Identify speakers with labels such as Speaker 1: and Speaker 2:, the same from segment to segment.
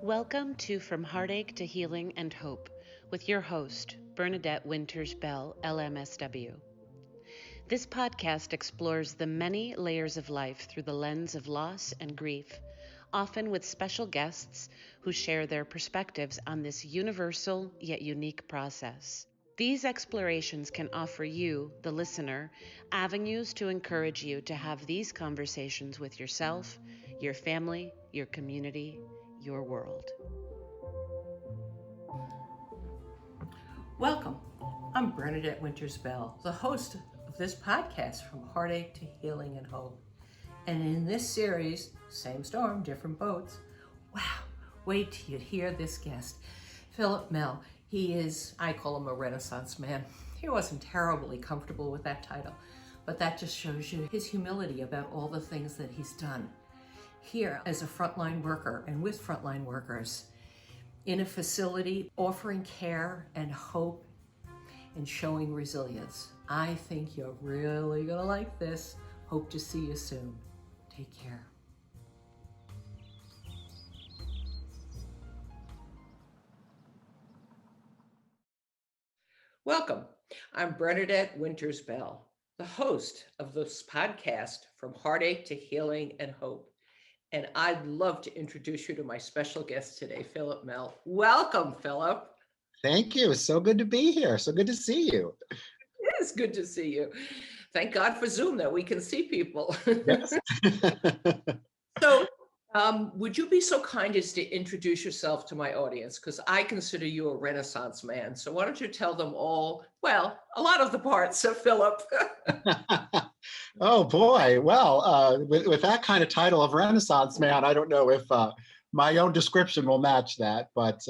Speaker 1: Welcome to From Heartache to Healing and Hope with your host, Bernadette Winters Bell, LMSW. This podcast explores the many layers of life through the lens of loss and grief, often with special guests who share their perspectives on this universal yet unique process. These explorations can offer you, the listener, avenues to encourage you to have these conversations with yourself, your family, your community, your world.
Speaker 2: Welcome. I'm Bernadette Winters Bell, the host of this podcast, From Heartache to Healing and Hope. And in this series, same storm, different boats. Wow, wait till you hear this guest. Philip Mehl. He is, I call him a Renaissance man. He wasn't terribly comfortable with that title, but that just shows you his humility about all the things that he's done. Here as a frontline worker and with frontline workers, in a facility, offering care and hope and showing resilience. I think you're really gonna like this. Hope to see you soon. Take care. Welcome. I'm Bernadette Winters Bell, the host of this podcast, From Heartache to Healing and Hope. And I'd love to introduce you to my special guest today, Philip Mehl. Welcome, Philip.
Speaker 3: Thank you. It's so good to be here. So good to see you.
Speaker 2: It is good to see you. Thank God for Zoom that we can see people.
Speaker 3: Yes.
Speaker 2: So, would you be so kind as to introduce yourself to my audience? Because I consider you a Renaissance man. So why don't you tell them all, well, a lot of the parts of Philip.
Speaker 3: Oh boy. Well, with that kind of title of Renaissance man, I don't know if my own description will match that, but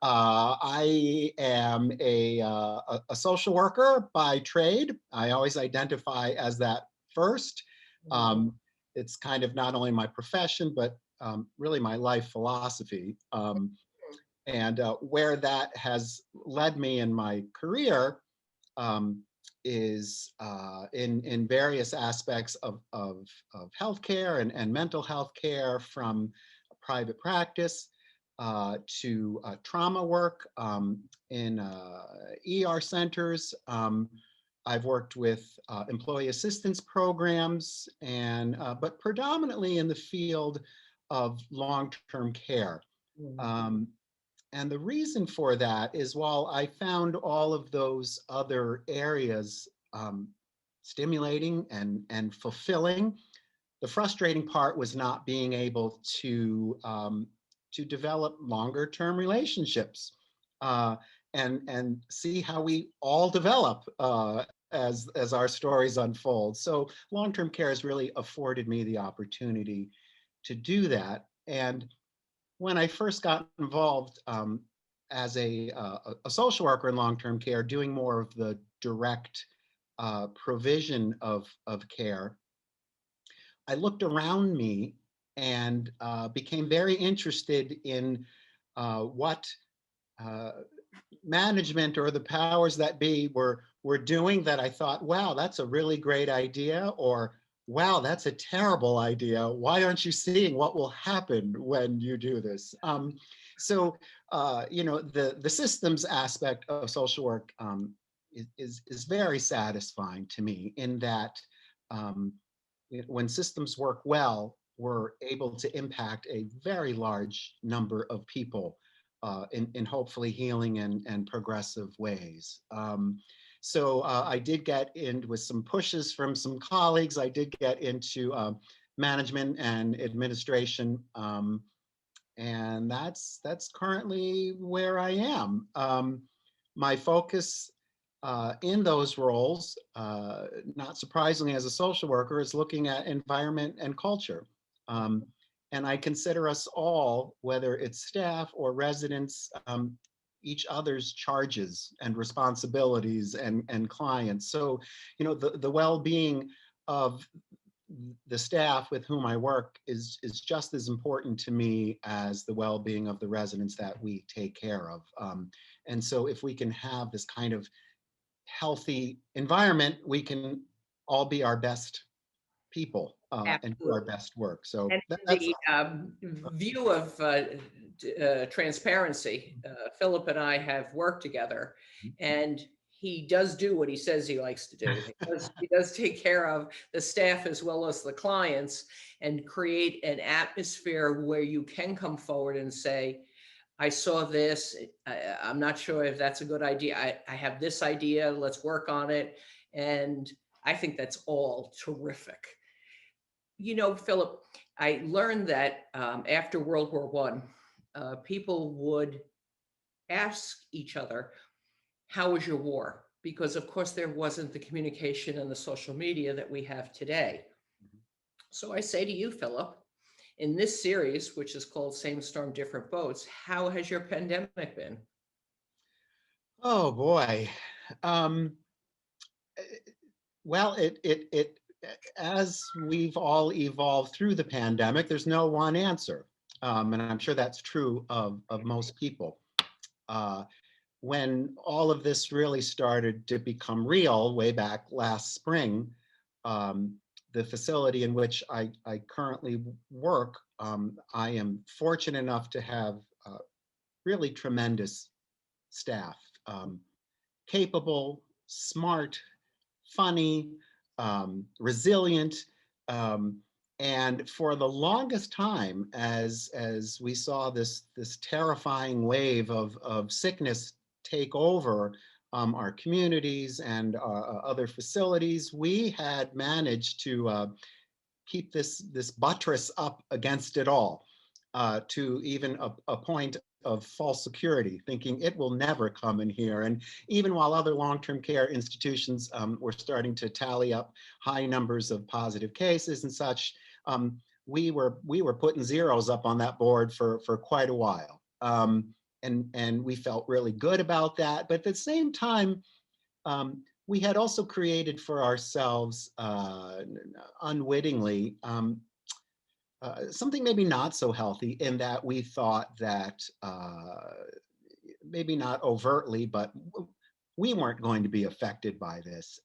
Speaker 3: I am a social worker by trade. I always identify as that first. It's kind of not only my profession, but really my life philosophy. And where that has led me in my career is in various aspects of healthcare and mental health care, from private practice to trauma work in ER centers. I've worked with employee assistance programs, and but predominantly in the field of long-term care. And the reason for that is, while I found all of those other areas stimulating and fulfilling, the frustrating part was not being able to develop longer-term relationships and see how we all develop as our stories unfold. So long-term care has really afforded me the opportunity to do that. And when I first got involved as a social worker in long-term care, doing more of the direct provision of care, I looked around me and became very interested in what management or the powers that be were doing, that I thought, wow, that's a really great idea, or wow, that's a terrible idea. Why aren't you seeing what will happen when you do this? So the systems aspect of social work is very satisfying to me, in that when systems work well, we're able to impact a very large number of people in hopefully healing and progressive ways. So I did get in with some pushes from some colleagues. I did get into management and administration, and that's currently where I am. My focus in those roles, not surprisingly as a social worker, is looking at environment and culture. And I consider us all, whether it's staff or residents, each other's charges and responsibilities and clients. So, the well-being of the staff with whom I work is just as important to me as the well-being of the residents that we take care of. And so if we can have this kind of healthy environment, we can all be our best people and do our
Speaker 2: Absolutely.
Speaker 3: best work. So
Speaker 2: And
Speaker 3: that's
Speaker 2: the view of transparency, Philip and I have worked together, and he does do what he says he likes to do. He does take care of the staff as well as the clients and create an atmosphere where you can come forward and say, I saw this. I'm not sure if that's a good idea. I have this idea. Let's work on it. And I think that's all terrific. You know, Philip, I learned that after World War One, people would ask each other, "How was your war?" Because, of course, there wasn't the communication and the social media that we have today. So I say to you, Philip, in this series, which is called Same Storm, Different Boats, how has your pandemic been?
Speaker 3: Oh boy. Um, well, it as we've all evolved through the pandemic, there's no one answer, and I'm sure that's true of most people. Uh, when all of this really started to become real way back last spring, the facility in which I currently work, I am fortunate enough to have really tremendous staff, capable, smart, funny, resilient, um, and for the longest time, as we saw this terrifying wave of sickness take over our communities and other facilities, we had managed to keep this buttress up against it all, to even a point of false security, thinking it will never come in here. And even while other long-term care institutions were starting to tally up high numbers of positive cases and such, we were putting zeros up on that board for quite a while. And we felt really good about that. But at the same time, we had also created for ourselves, unwittingly, something maybe not so healthy, in that we thought that, maybe not overtly, but we weren't going to be affected by this.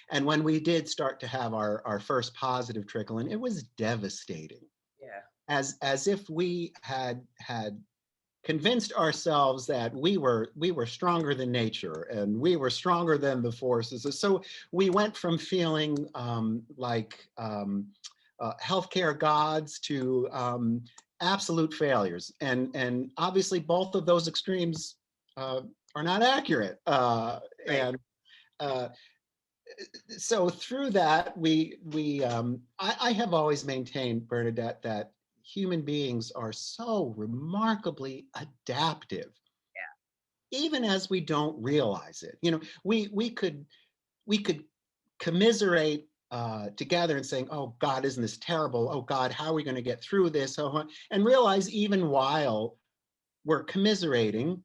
Speaker 3: And when we did start to have our first positive trickle, and it was devastating.
Speaker 2: Yeah.
Speaker 3: As if we had convinced ourselves that we were stronger than nature and we were stronger than the forces. So we went from feeling like healthcare gods to absolute failures, and obviously both of those extremes are not accurate.
Speaker 2: Right.
Speaker 3: And so through that, I have always maintained, Bernadette, that human beings are so remarkably adaptive, even as we don't realize it. You know, we could commiserate together and saying, "Oh God, isn't this terrible? Oh God, how are we going to get through this?" Oh, and realize even while we're commiserating,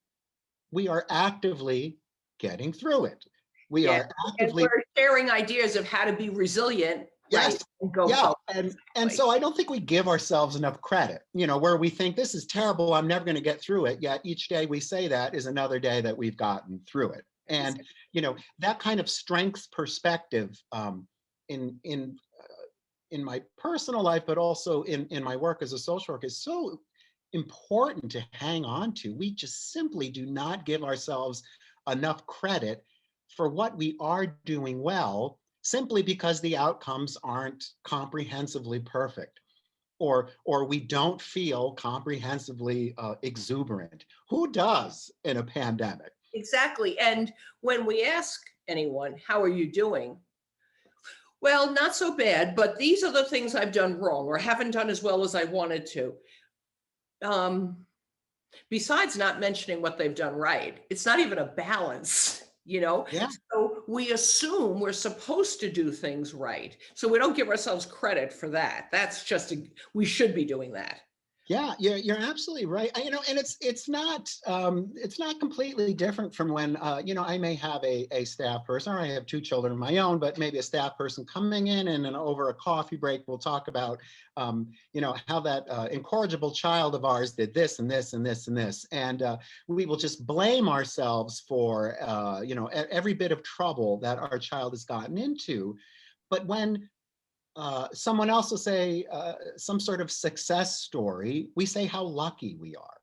Speaker 3: we are actively getting through it. We
Speaker 2: Yeah.
Speaker 3: are
Speaker 2: And
Speaker 3: actively.
Speaker 2: we're sharing ideas of how to be resilient, right?
Speaker 3: Yes.
Speaker 2: And go
Speaker 3: Yeah.
Speaker 2: forward.
Speaker 3: And so I don't think we give ourselves enough credit, you know, where we think this is terrible, I'm never going to get through it. Yet each day we say that is another day that we've gotten through it. And, you know, that kind of strength perspective, in my personal life, but also in my work as a social worker, is so important to hang on to. We just simply do not give ourselves enough credit for what we are doing well, simply because the outcomes aren't comprehensively perfect, or we don't feel comprehensively exuberant. Who does in a pandemic?
Speaker 2: Exactly. And when we ask anyone, how are you doing? Well, not so bad, but these are the things I've done wrong or haven't done as well as I wanted to. Besides not mentioning what they've done right, it's not even a balance, you know?
Speaker 3: Yeah.
Speaker 2: So we assume we're supposed to do things right. So we don't give ourselves credit for that. That's just, we should be doing that.
Speaker 3: Yeah, you're absolutely right. You know, and it's not completely different from when you know, I may have a staff person, or I have two children of my own, but maybe a staff person coming in, and then over a coffee break we'll talk about you know, how that incorrigible child of ours did this and this and this and this, and we will just blame ourselves for you know, every bit of trouble that our child has gotten into. But when someone else will say some sort of success story, we say how lucky we are.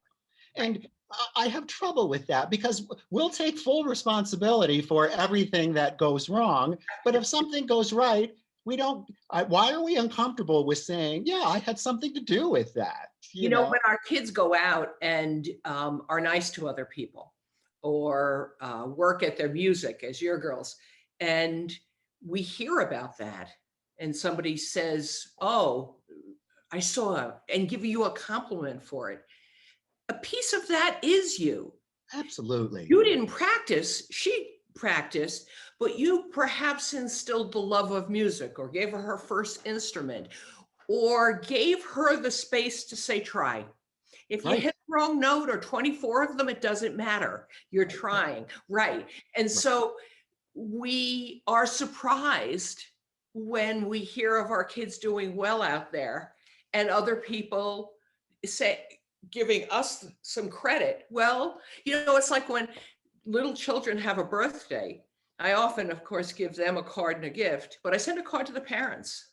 Speaker 3: And I have trouble with that because we'll take full responsibility for everything that goes wrong. But if something goes right, we don't, why are we uncomfortable with saying, yeah, I had something to do with that?
Speaker 2: You know, when our kids go out and are nice to other people or work at their music as your girls, and we hear about that and somebody says, oh, I saw, and give you a compliment for it. A piece of that is you.
Speaker 3: Absolutely.
Speaker 2: You didn't practice, she practiced, but you perhaps instilled the love of music or gave her first instrument or gave her the space to say, try. If you hit the wrong note or 24 of them, it doesn't matter. You're trying, right? And so we are surprised when we hear of our kids doing well out there and other people say, giving us some credit. Well, you know, it's like when little children have a birthday. I often, of course, give them a card and a gift, but I send a card to the parents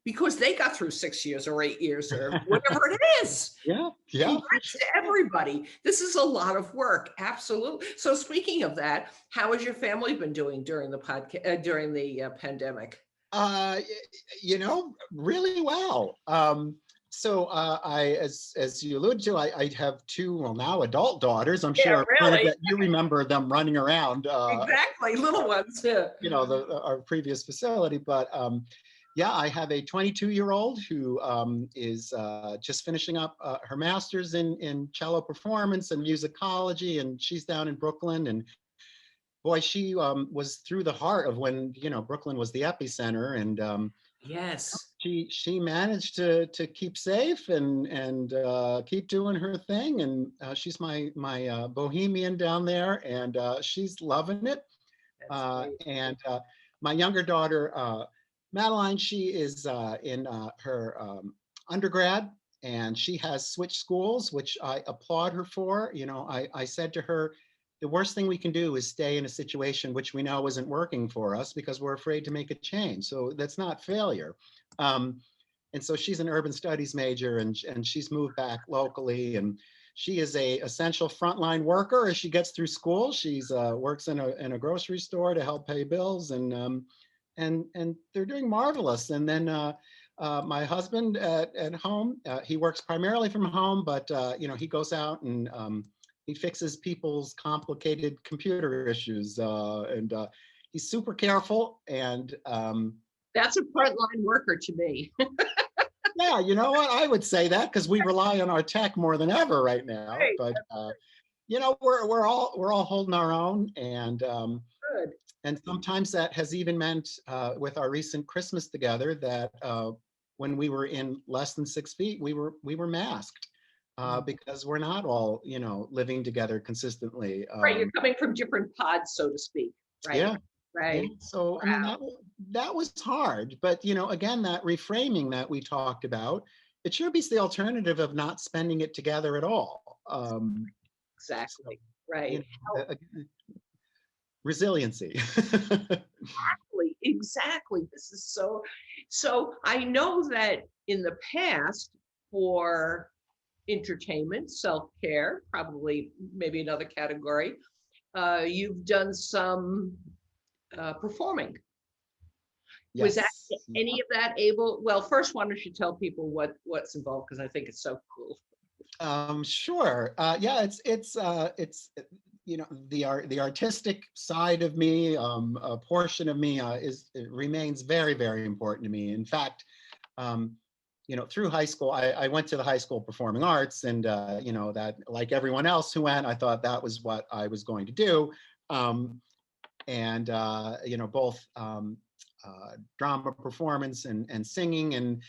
Speaker 2: because they got through 6 years or 8 years or whatever it is.
Speaker 3: Yeah.
Speaker 2: Congrats to everybody. This is a lot of work. Absolutely. So speaking of that, how has your family been doing during the podcast, during the pandemic?
Speaker 3: You know, really well. So as you alluded to, I have two, well, now adult daughters. I'm sure
Speaker 2: really.
Speaker 3: that you remember them running around.
Speaker 2: Exactly, little ones. Yeah.
Speaker 3: You know, our previous facility, but yeah, I have a 22-year-old who is just finishing up her master's in cello performance and musicology, and she's down in Brooklyn. And boy, she was through the heart of when, you know, Brooklyn was the epicenter, and
Speaker 2: yes,
Speaker 3: she managed to keep safe and keep doing her thing. And she's my bohemian down there, and she's loving it. And my younger daughter, Madeline, she is in her undergrad, and she has switched schools, which I applaud her for. You know, I said to her, the worst thing we can do is stay in a situation which we know isn't working for us because we're afraid to make a change. So that's not failure. And so she's an urban studies major, and she's moved back locally, and she is a essential frontline worker as she gets through school. She's works in a grocery store to help pay bills, and they're doing marvelous. And then my husband at home, he works primarily from home, but you know, he goes out and he fixes people's complicated computer issues, and he's super careful. And
Speaker 2: that's a frontline worker to me.
Speaker 3: yeah, you know what? I would say that because we rely on our tech more than ever right now.
Speaker 2: Right.
Speaker 3: But you know, we're all holding our own, and
Speaker 2: good.
Speaker 3: And sometimes that has even meant with our recent Christmas together that when we were in less than 6 feet, we were masked because we're not all, you know, living together consistently.
Speaker 2: Right, you're coming from different pods, so to speak. Right.
Speaker 3: Yeah.
Speaker 2: Right.
Speaker 3: Yeah. So wow. I mean, that was hard, but you know, again, that reframing that we talked about, it sure beats the alternative of not spending it together at all.
Speaker 2: Exactly. Right.
Speaker 3: You know, resiliency.
Speaker 2: Exactly. This is so I know that in the past, for entertainment, self-care, probably maybe another category, you've done some performing. Yes. Was that any of that able? Well, first, why don't you tell people what's involved, because I think it's so cool.
Speaker 3: Sure. Yeah, it's you know, the artistic side of me, a portion of me remains very, very important to me. In fact, you know, through high school, I went to the high school performing arts, and you know, that like everyone else who went, I thought that was what I was going to do. And you know, both drama performance and singing, and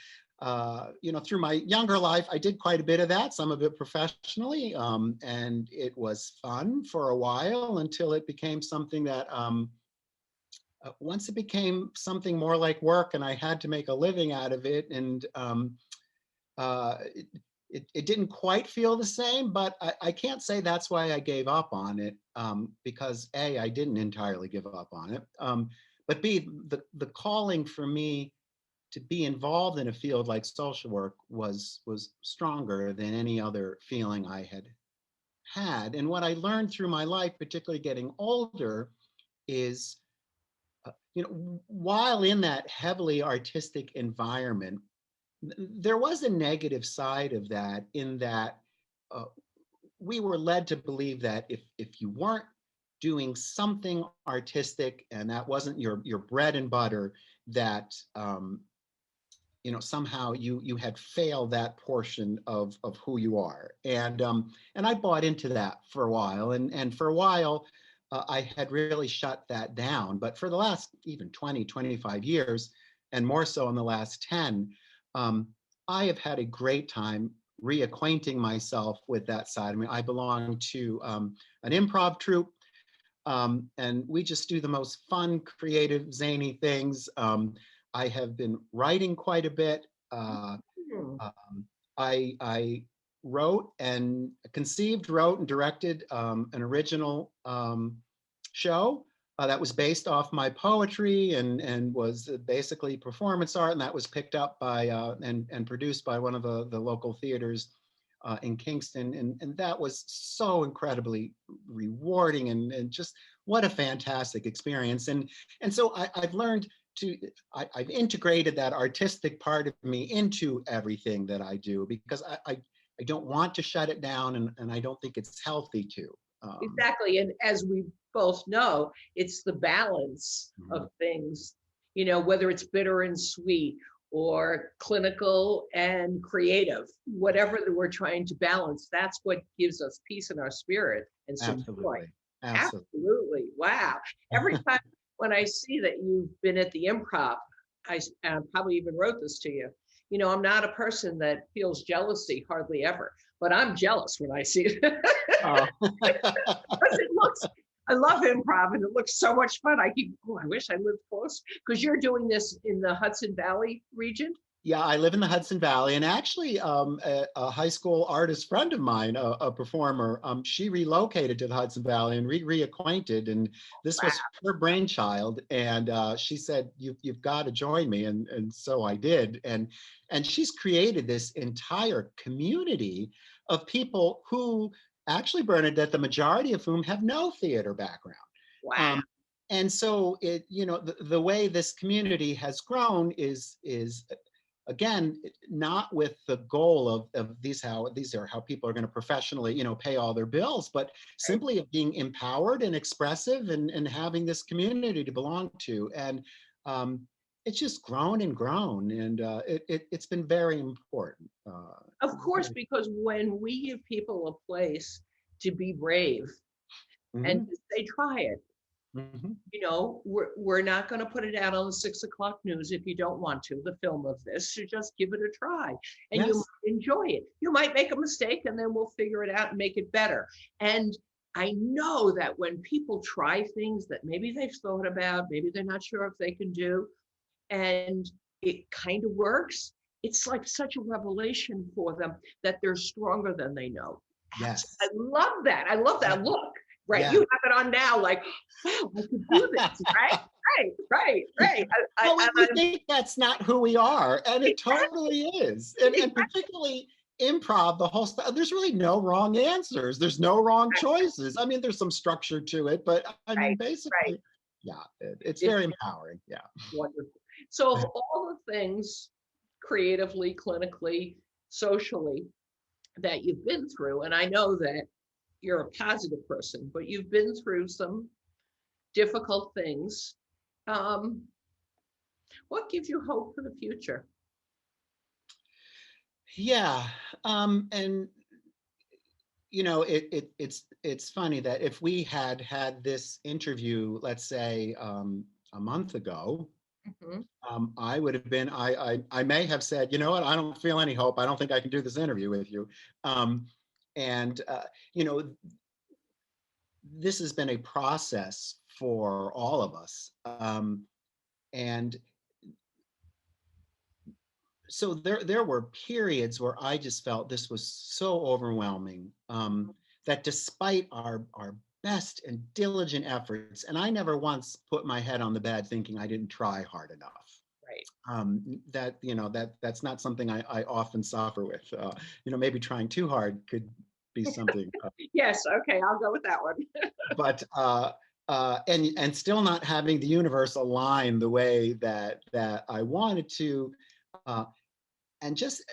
Speaker 3: you know, through my younger life, I did quite a bit of that, some of it professionally, and it was fun for a while until it became something that once it became something more like work and I had to make a living out of it, and it didn't quite feel the same, but I can't say that's why I gave up on it, because A, I didn't entirely give up on it, but B, the calling for me to be involved in a field like social work was stronger than any other feeling I had. And what I learned through my life, particularly getting older, is while in that heavily artistic environment, there was a negative side of that, in that uh, we were led to believe that if you weren't doing something artistic and that wasn't your bread and butter, that somehow you had failed that portion of who you are. And I bought into that for a while, and for a while I had really shut that down. But for the last even 20-25 years, and more so in the last 10, I have had a great time reacquainting myself with that side. I mean, I belong to an improv troupe, and we just do the most fun, creative, zany things. I have been writing quite a bit. I wrote and wrote and directed an original show that was based off my poetry, and was basically performance art, and that was picked up by and produced by one of the local theaters in Kingston, and that was so incredibly rewarding, and just what a fantastic experience. And so I've learned I've integrated that artistic part of me into everything that I do, because I don't want to shut it down, and I don't think it's healthy to.
Speaker 4: Exactly. And as we both know, it's the balance of things, whether it's bitter and sweet, or clinical and creative, whatever that we're trying to balance, that's what gives us peace in our spirit and some joy. Absolutely. Wow. Every time when I see that you've been at the Improv, I probably even wrote this to you. I'm not a person that feels jealousy hardly ever, but I'm jealous when I see it.
Speaker 3: Oh.
Speaker 4: I love improv, and it looks so much fun. I wish I lived close, because you're doing this in the Hudson Valley region.
Speaker 3: Yeah, I live in the Hudson Valley, and actually a high school artist friend of mine, a performer, she relocated to the Hudson Valley and reacquainted, and this was her brainchild, and she said, you've got to join me, and so I did, and she's created this entire community of people who actually, Bernadette, the majority of whom have no theater background.
Speaker 4: Wow.
Speaker 3: And so the way this community has grown is again, not with the goal of these are how people are going to professionally, pay all their bills, but simply of being empowered and expressive, and having this community to belong to. And it's just grown and grown, and it's been very important.
Speaker 4: Of course, because when we give people a place to be brave and to say, try it, we're not going to put it out on the 6 o'clock news if you don't want to, the film of this. So just give it a try, and you might enjoy it. You might make a mistake, and then we'll figure it out and make it better. And I know that when people try things that maybe they've thought about, maybe they're not sure if they can do, and it kind of works, it's like such a revelation for them that they're stronger than they know.
Speaker 3: Yes.
Speaker 4: I love that. I love that look. Right. Yeah. You have it on now, like, wow, I could do this. Right.
Speaker 3: Well, we think that's not who we are, and it totally is. And particularly improv, the whole stuff, there's really no wrong answers. There's no wrong choices. I mean, there's some structure to it, but I mean, basically, it's very empowering. Yeah.
Speaker 4: Wonderful. So of all the things creatively, clinically, socially that you've been through, and I know that you're a positive person, but you've been through some difficult things. What gives you hope for the future?
Speaker 3: Yeah, and it's funny that if we had this interview, let's say a month ago, I would have been, I may have said, you know what, I don't feel any hope. I don't think I can do this interview with you. This has been a process for all of us. And so there were periods where I just felt this was so overwhelming, that despite our best and diligent efforts, and I never once put my head on the bed thinking I didn't try hard enough. That, that's not something I often suffer with. Maybe trying too hard could be something.
Speaker 4: Yes, okay, I'll go with that one.
Speaker 3: But and still not having the universe align the way that I wanted to, and just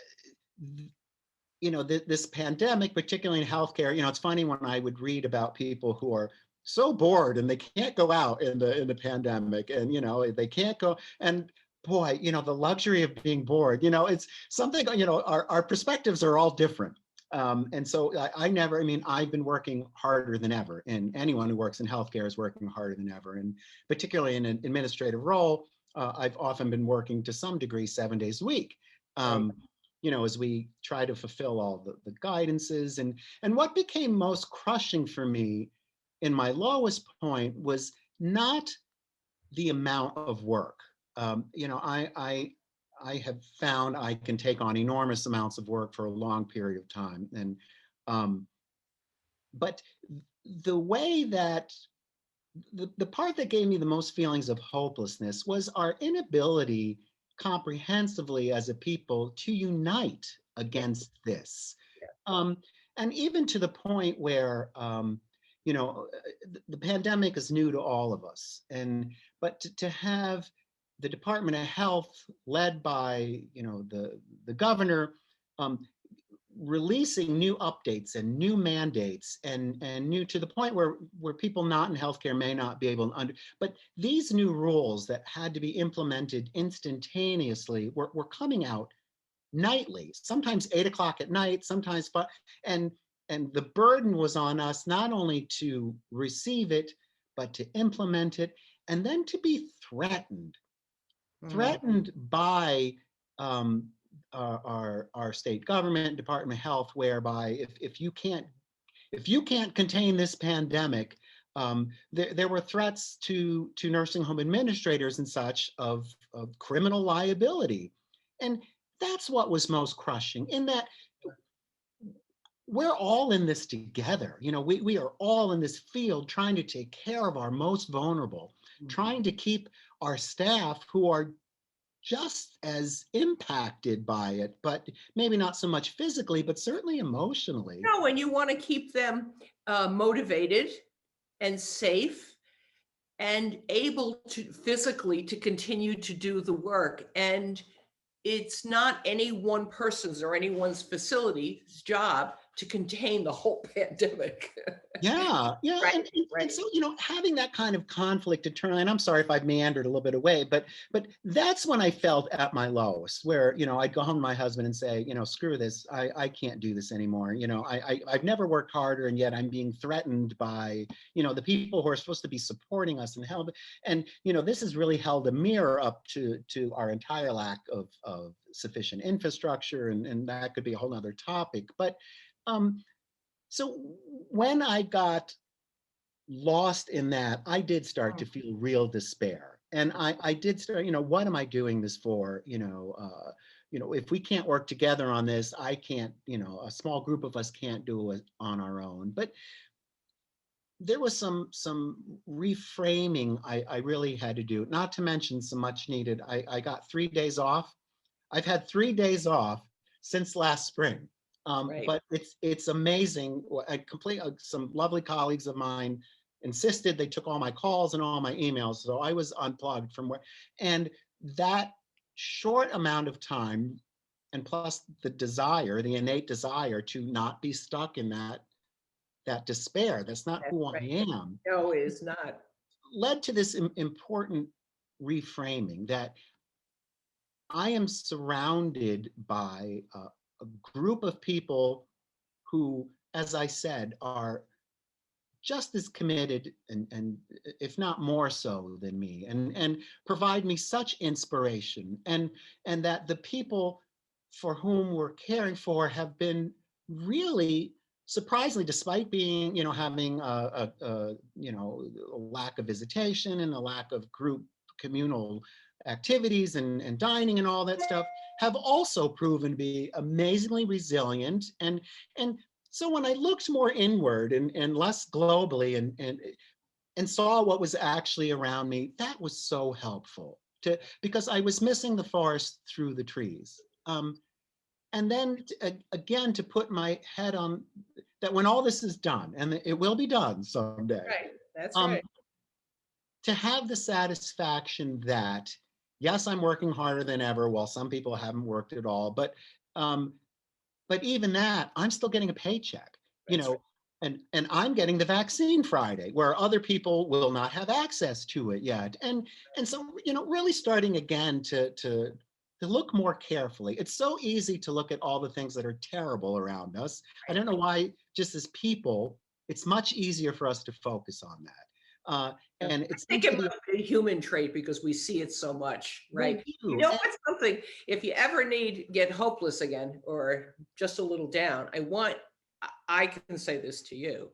Speaker 3: this pandemic, particularly in healthcare. It's funny when I would read about people who are so bored and they can't go out in the pandemic, and they can't go, and boy, the luxury of being bored, it's something, our perspectives are all different. And so I never, I've been working harder than ever, and anyone who works in healthcare is working harder than ever. And particularly in an administrative role, I've often been working to some degree 7 days a week, as we try to fulfill all the guidances. And what became most crushing for me in my lowest point was not the amount of work. I have found I can take on enormous amounts of work for a long period of time. And but the way that the part that gave me the most feelings of hopelessness was our inability comprehensively as a people to unite against this. And even to the point where, the pandemic is new to all of us. But to have the Department of Health, led by the governor, releasing new updates and new mandates, and new to the point where people not in healthcare may not be able to but these new rules that had to be implemented instantaneously were coming out nightly, sometimes 8 o'clock at night, sometimes 5, and the burden was on us not only to receive it, but to implement it, and then to be threatened by our state government, Department of Health, whereby if you can't contain this pandemic, there were threats to nursing home administrators and such of criminal liability. And that's what was most crushing, in that we're all in this together. We are all in this field trying to take care of our most vulnerable, trying to keep our staff, who are just as impacted by it, but maybe not so much physically, but certainly emotionally.
Speaker 4: No, and you want to keep them motivated and safe and able to physically to continue to do the work. And it's not any one person's or anyone's facility's job to contain the whole pandemic.
Speaker 3: Yeah.
Speaker 4: Right,
Speaker 3: and so, having that kind of conflict internally, and I'm sorry if I've meandered a little bit away, but that's when I felt at my lowest, where, I'd go home to my husband and say, screw this, I can't do this anymore. I've never worked harder, and yet I'm being threatened by, the people who are supposed to be supporting us and help. And, this has really held a mirror up to our entire lack of sufficient infrastructure, and that could be a whole nother topic. But so when I got lost in that, I did start to feel real despair. And I did start, what am I doing this for? If we can't work together on this, I can't, a small group of us can't do it on our own. But there was some reframing I really had to do, not to mention some much needed. I got 3 days off. I've had 3 days off since last spring. But it's amazing. Some lovely colleagues of mine insisted, they took all my calls and all my emails, so I was unplugged from work. And that short amount of time, and plus the innate desire to not be stuck in that despair, that's not who I am.
Speaker 4: No, it is not.
Speaker 3: Led to this important reframing, that I am surrounded by a group of people who, as I said, are just as committed and if not more so than me, and provide me such inspiration, and that the people for whom we're caring for have been really surprisingly, despite being, having a lack of visitation and a lack of group communal activities and dining and all that stuff, have also proven to be amazingly resilient. And so when I looked more inward and less globally, and saw what was actually around me, that was so helpful. because I was missing the forest through the trees. And then again, to put my head on that when all this is done, and it will be done someday.
Speaker 4: Right, that's
Speaker 3: um,
Speaker 4: right.
Speaker 3: to have the satisfaction that, yes, I'm working harder than ever, while some people haven't worked at all, but even that, I'm still getting a paycheck,
Speaker 4: That's right.
Speaker 3: and I'm getting the vaccine Friday, where other people will not have access to it yet. And so, really starting again to look more carefully. It's so easy to look at all the things that are terrible around us. I don't know why, just as people, it's much easier for us to focus on that. And it
Speaker 4: I
Speaker 3: seems
Speaker 4: think
Speaker 3: to
Speaker 4: it
Speaker 3: be,
Speaker 4: must be a human trait because we see it so much,
Speaker 3: we
Speaker 4: right? You
Speaker 3: do.
Speaker 4: know what's something, if you ever get hopeless again or just a little down, I can say this to you.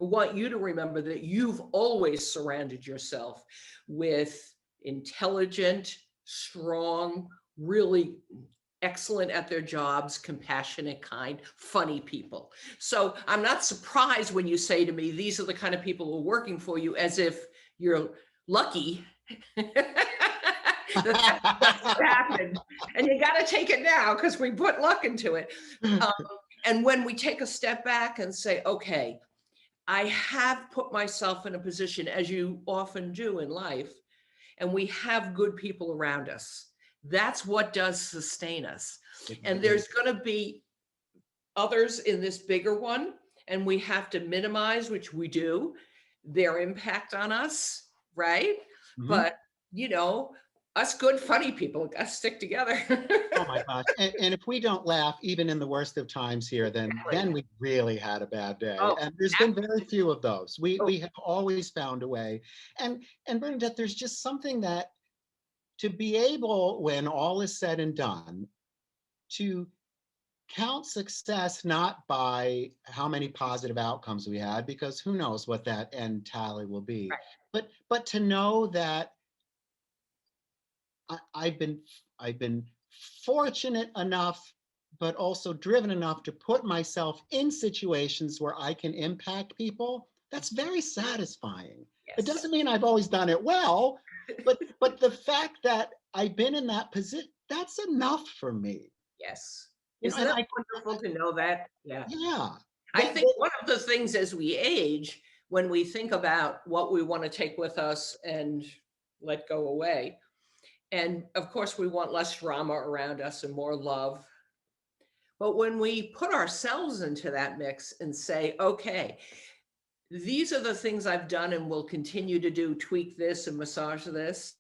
Speaker 4: I want you to remember that you've always surrounded yourself with intelligent, strong, really excellent at their jobs, compassionate, kind, funny people. So I'm not surprised when you say to me, these are the kind of people who are working for you, as if you're lucky that's what happened. And you got to take it now because we put luck into it. And when we take a step back and say, okay, I have put myself in a position, as you often do in life, and we have good people around us. That's what does sustain us. And there's going to be others in this bigger one, and we have to minimize, which we do, their impact on us, right?
Speaker 3: Mhm.
Speaker 4: But, us good, funny people got to stick together.
Speaker 3: Oh my gosh. And if we don't laugh, even in the worst of times here, then we really had a bad day.
Speaker 4: Oh,
Speaker 3: And there's been very few of those. We
Speaker 4: Oh.
Speaker 3: have always found a way. And Bernadette, there's just something that, to be able, when all is said and done, to count success not by how many positive outcomes we had, because who knows what that end tally will be,
Speaker 4: Right.
Speaker 3: but to know that I've been fortunate enough, but also driven enough to put myself in situations where I can impact people. That's very satisfying. It
Speaker 4: Yes.
Speaker 3: doesn't mean I've always done it well, but the fact that I've been in that position, that's enough for me.
Speaker 4: Yes.
Speaker 3: You know,
Speaker 4: Isn't
Speaker 3: and
Speaker 4: that wonderful to know that? Yeah.
Speaker 3: yeah.
Speaker 4: I think one of the things as we age, when we think about what we want to take with us and let go away, and of course, we want less drama around us and more love. But when we put ourselves into that mix and say, okay, these are the things I've done and will continue to do, tweak this and massage this.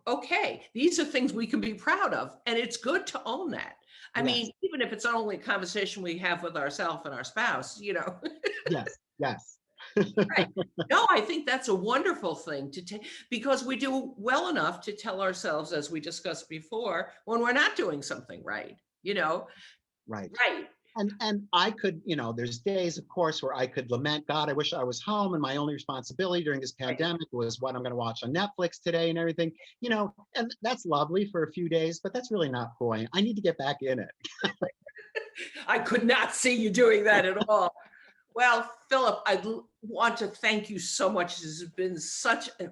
Speaker 4: Okay, these are things we can be proud of. And it's good to own that. I mean, even if it's only a conversation we have with ourselves and our spouse,
Speaker 3: Yes.
Speaker 4: Right. No, I think that's a wonderful thing to take, because we do well enough to tell ourselves, as we discussed before, when we're not doing something right,
Speaker 3: Right.
Speaker 4: Right.
Speaker 3: And I could, there's days, of course, where I could lament, God, I wish I was home, and my only responsibility during this pandemic was what I'm going to watch on Netflix today and everything, and that's lovely for a few days, but that's really not who I am. I need to get back in it.
Speaker 4: I could not see you doing that at all. Well, Philip, I want to thank you so much. This has been such an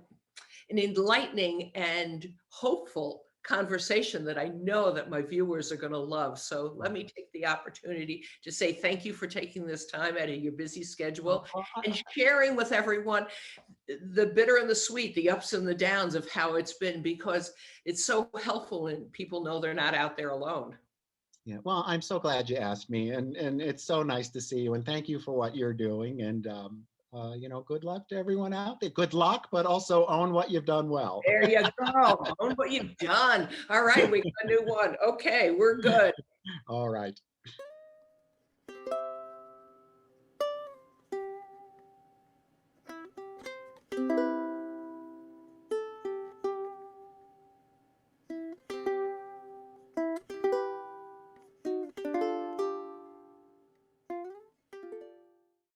Speaker 4: enlightening and hopeful conversation that I know that my viewers are going to love. So let me take the opportunity to say thank you for taking this time out of your busy schedule and sharing with everyone the bitter and the sweet, the ups and the downs of how it's been, because it's so helpful and people know they're not out there alone.
Speaker 3: Yeah, well, I'm so glad you asked me, and it's so nice to see you, and thank you for what you're doing, and good luck to everyone out there. Good luck, but also own what you've done well.
Speaker 4: There you go. Own what you've done. All right, we got a new one. Okay, we're good.
Speaker 3: All right.